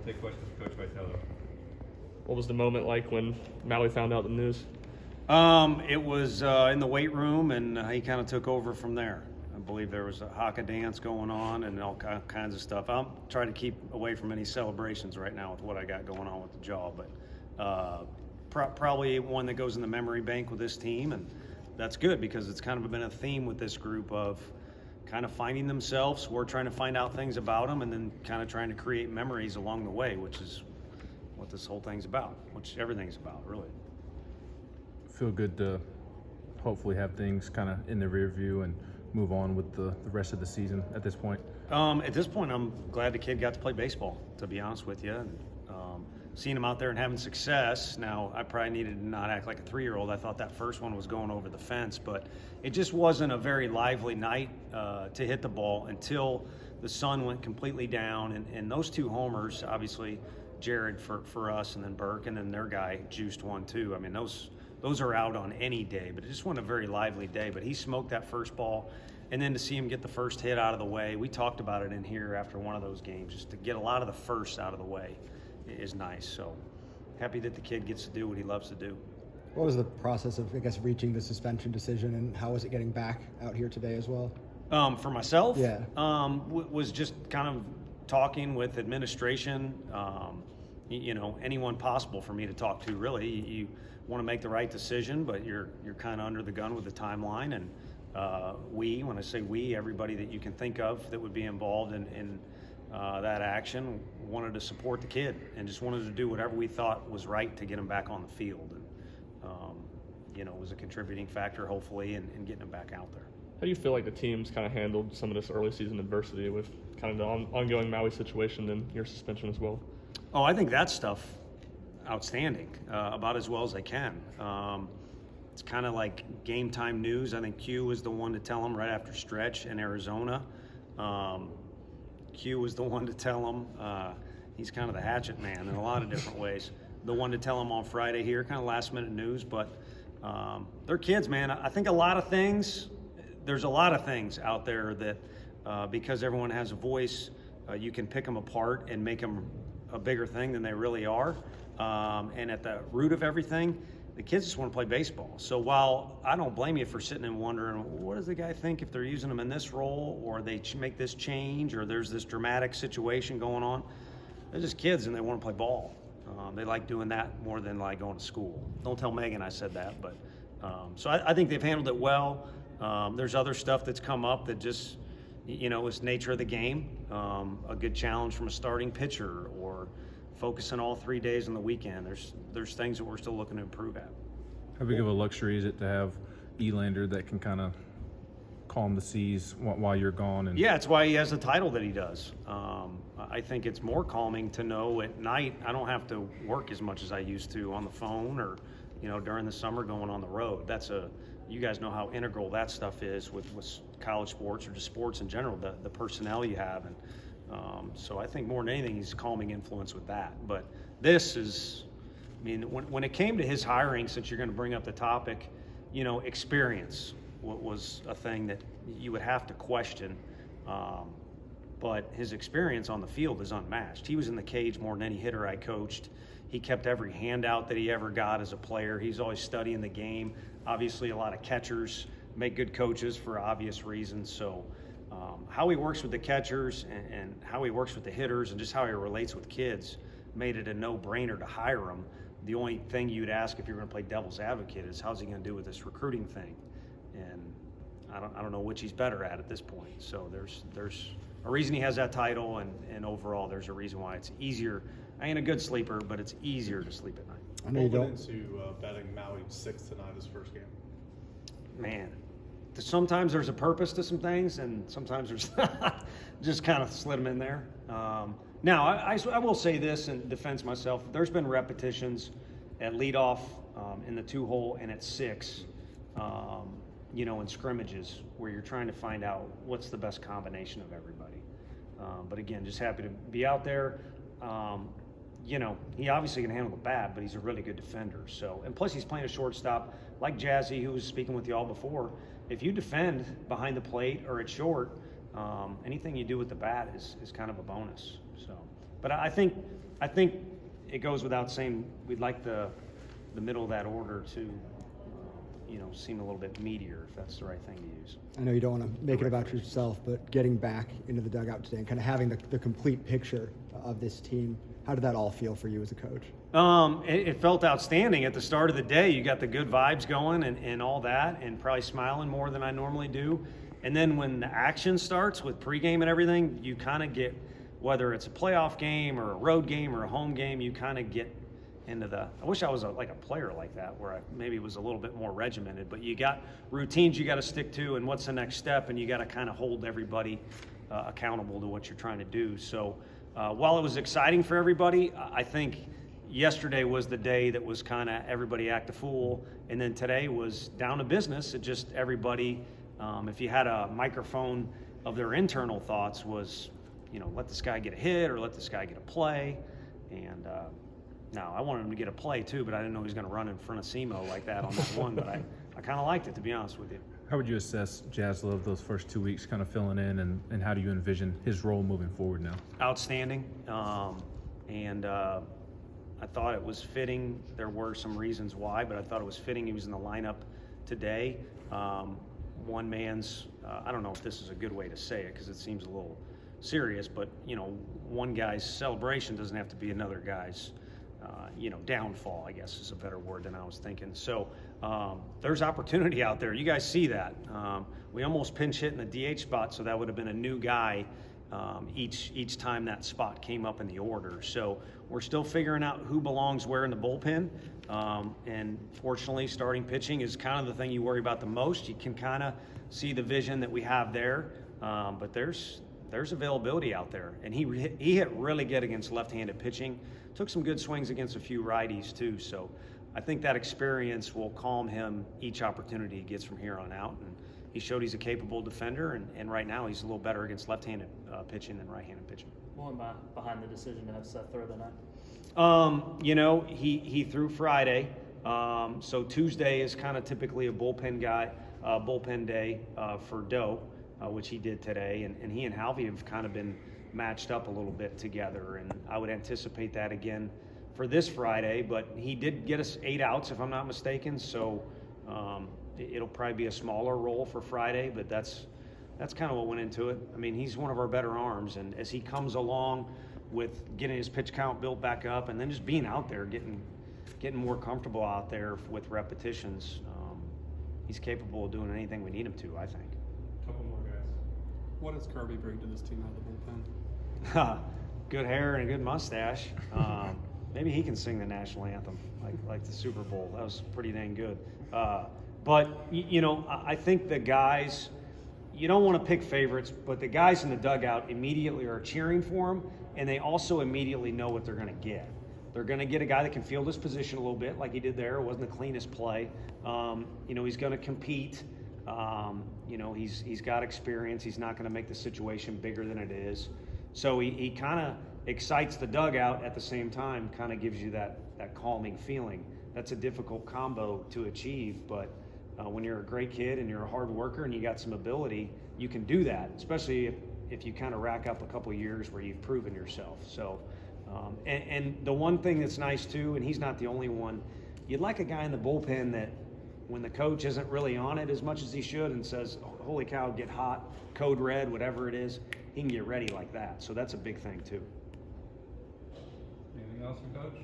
take questions from Coach Vitello. What was the moment like when Maui found out the news? It was in the weight room, and he kind of took over from there. I believe there was a haka dance going on and all kinds of stuff. I'm trying to keep away from any celebrations right now with what I got going on with the jaw, but probably one that goes in the memory bank with this team, and that's good because it's kind of been a theme with this group of kind of finding themselves. We're trying to find out things about them and then kind of trying to create memories along the way, which is what this whole thing's about, which everything's about, really. Feel good to hopefully have things kind of in the rear view and move on with the rest of the season at this point? At this point, I'm glad the kid got to play baseball, to be honest with you. And, seeing him out there and having success. Now, I probably needed to not act like a 3-year-old. I thought that first one was going over the fence, but it just wasn't a very lively night to hit the ball until the sun went completely down. And those 2 homers, obviously, Jared for us, and then Burke, and then their guy juiced one too. I mean, those are out on any day, but it just wasn't a very lively day. But he smoked that first ball, and then to see him get the first hit out of the way, we talked about it in here after one of those games, just to get a lot of the firsts out of the way is nice. So happy that the kid gets to do what he loves to do. What was the process of, I guess, reaching the suspension decision, and how was it getting back out here today as well? For myself, yeah, was just kind of talking with administration, anyone possible for me to talk to, really. You want to make the right decision, but you're kind of under the gun with the timeline. And when I say we, everybody that you can think of that would be involved in that action, wanted to support the kid and just wanted to do whatever we thought was right to get him back on the field. And, it was a contributing factor, hopefully, in getting him back out there. How do you feel like the team's kind of handled some of this early season adversity with kind of the ongoing Maui situation and your suspension as well? Oh, I think that stuff outstanding, about as well as they can. It's kind of like game time news. I think Q was the one to tell them right after stretch in Arizona. Q was the one to tell them. He's kind of the hatchet man in a lot of different ways. The one to tell them on Friday here, kind of last minute news, but they're kids, man. I think there's a lot of things out there that because everyone has a voice, you can pick them apart and make them a bigger thing than they really are. And at the root of everything, the kids just want to play baseball. So while I don't blame you for sitting and wondering, what does the guy think if they're using him in this role, or they make this change, or there's this dramatic situation going on, they're just kids and they want to play ball. They like doing that more than like going to school. Don't tell Megan I said that, but so I think they've handled it well. There's other stuff that's come up that just, is nature of the game. A good challenge from a starting pitcher, or focusing all 3 days on the weekend. There's things that we're still looking to improve at. How big of a luxury is it to have Elander that can kind of calm the seas while you're gone? And yeah, it's why he has the title that he does. I think it's more calming to know at night I don't have to work as much as I used to on the phone, or during the summer going on the road. You guys know how integral that stuff is with college sports, or just sports in general, the personnel you have. And so I think more than anything, he's a calming influence with that. But this is, when it came to his hiring, since you're going to bring up the topic, experience was a thing that you would have to question. But his experience on the field is unmatched. He was in the cage more than any hitter I coached. He kept every handout that he ever got as a player. He's always studying the game. Obviously, a lot of catchers make good coaches for obvious reasons. So how he works with the catchers and how he works with the hitters and just how he relates with kids made it a no-brainer to hire him. The only thing you'd ask if you're going to play devil's advocate is, how's he going to do with this recruiting thing? And I don't know which he's better at this point. So there's a reason he has that title, and overall there's a reason why it's easier. I ain't a good sleeper, but it's easier to sleep at night. I know you don't. Into betting Maui 6 tonight, his first game. Man, sometimes there's a purpose to some things, and sometimes there's not. Just kind of slid them in there. Now, I will say this in defense myself. There's been repetitions at leadoff, in the 2-hole, and at 6, in scrimmages where you're trying to find out what's the best combination of everybody. But again, just happy to be out there. He obviously can handle the bat, but he's a really good defender. So, and plus he's playing a shortstop like Jazzy, who was speaking with y'all before. If you defend behind the plate or at short, anything you do with the bat is kind of a bonus. So, but I think I think it goes without saying we'd like the middle of that order to, seem a little bit meatier, if that's the right thing to use. I know you don't want to make it about yourself, but getting back into the dugout today and kind of having the complete picture of this team, how did that all feel for you as a coach? It felt outstanding at the start of the day. You got the good vibes going and all that, and probably smiling more than I normally do. And then when the action starts with pregame and everything, you kind of get, whether it's a playoff game or a road game or a home game, you kind of get into I wish I was like a player like that, where I maybe was a little bit more regimented, but you got routines you got to stick to, and what's the next step, and you got to kind of hold everybody accountable to what you're trying to do. So while it was exciting for everybody, I think yesterday was the day that was kind of everybody act a fool, and then today was down to business. It just everybody, if you had a microphone of their internal thoughts, was, let this guy get a hit or let this guy get a play. And now I wanted him to get a play too, but I didn't know he was going to run in front of SEMO like that on that one. But I kind of liked it, to be honest with you. How would you assess Jazz Love those first 2 weeks kind of filling in, and how do you envision his role moving forward now? Outstanding. And I thought it was fitting. There were some reasons why, but I thought it was fitting he was in the lineup today. One man's, I don't know if this is a good way to say it because it seems a little serious, but, one guy's celebration doesn't have to be another guy's, downfall, I guess is a better word than I was thinking. So there's opportunity out there. You guys see that. We almost pinch hit in the DH spot, so that would have been a new guy each time that spot came up in the order. So we're still figuring out who belongs where in the bullpen. And fortunately, starting pitching is kind of the thing you worry about the most. You can kind of see the vision that we have there, but there's availability out there. And he hit really good against left-handed pitching. Took some good swings against a few righties too. So I think that experience will calm him each opportunity he gets from here on out. And he showed he's a capable defender, and right now he's a little better against left-handed pitching than right-handed pitching. What am I behind the decision to have Seth throw tonight? He threw Friday, so Tuesday is kind of typically a bullpen day for Doe, which he did today, and he and Halvey have kind of been matched up a little bit together, and I would anticipate that again for this Friday. But he did get us 8 outs, if I'm not mistaken, so it'll probably be a smaller role for Friday, but that's kind of what went into it. I mean, he's one of our better arms, and as he comes along with getting his pitch count built back up and then just being out there, getting more comfortable out there with repetitions, he's capable of doing anything we need him to, I think. Couple more guys. What does Kirby bring to this team out of the bullpen? Good hair and a good mustache. Maybe he can sing the national anthem like the Super Bowl. That was pretty dang good. But I think the guys, you don't want to pick favorites, but the guys in the dugout immediately are cheering for him, and they also immediately know what they're going to get. They're going to get a guy that can field his position a little bit, like he did there. It wasn't the cleanest play. He's going to compete. He's got experience. He's not going to make the situation bigger than it is. So he kind of excites the dugout at the same time, kind of gives you that calming feeling. That's a difficult combo to achieve, but when you're a great kid and you're a hard worker and you got some ability, you can do that, especially if you kind of rack up a couple of years where you've proven yourself. So, and the one thing that's nice too, and he's not the only one, you'd like a guy in the bullpen that when the coach isn't really on it as much as he should and says, holy cow, get hot, code red, whatever it is, he can get ready like that. So that's a big thing too. Anything else from Coach?